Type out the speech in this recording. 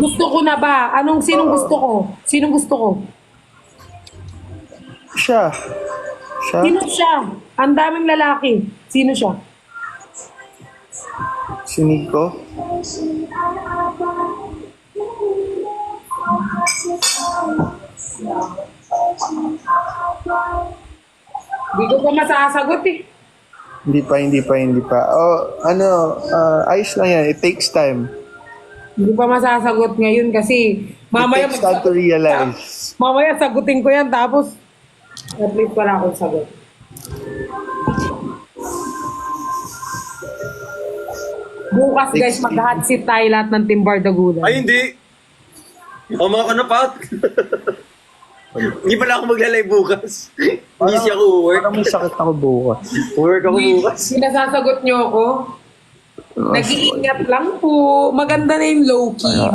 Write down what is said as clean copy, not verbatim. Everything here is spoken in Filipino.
Gusto ko na ba? Sinong gusto ko? Sinong gusto ko? Siya. Siya? Sino siya? Ang daming lalaki. Sino siya? Si Nico? Hindi ko pa masasagot eh. Hindi pa. Oh, ayos lang yan. It takes time. Hindi pa masasagot ngayon kasi mamaya It takes time to realize. mamaya sagutin ko yan tapos at least wala akong sagot. Bukas guys, mag-hot seat tayo lahat ng Team Bardagulan. Ay, hindi. Mga kanapat. Hindi pala ako maglalay bukas. Busy ako work. Parang may sakit ako bukas. Work ako bukas. Sinasasagot niyo ako? Nag-iingat lang po. Maganda na yung low-key.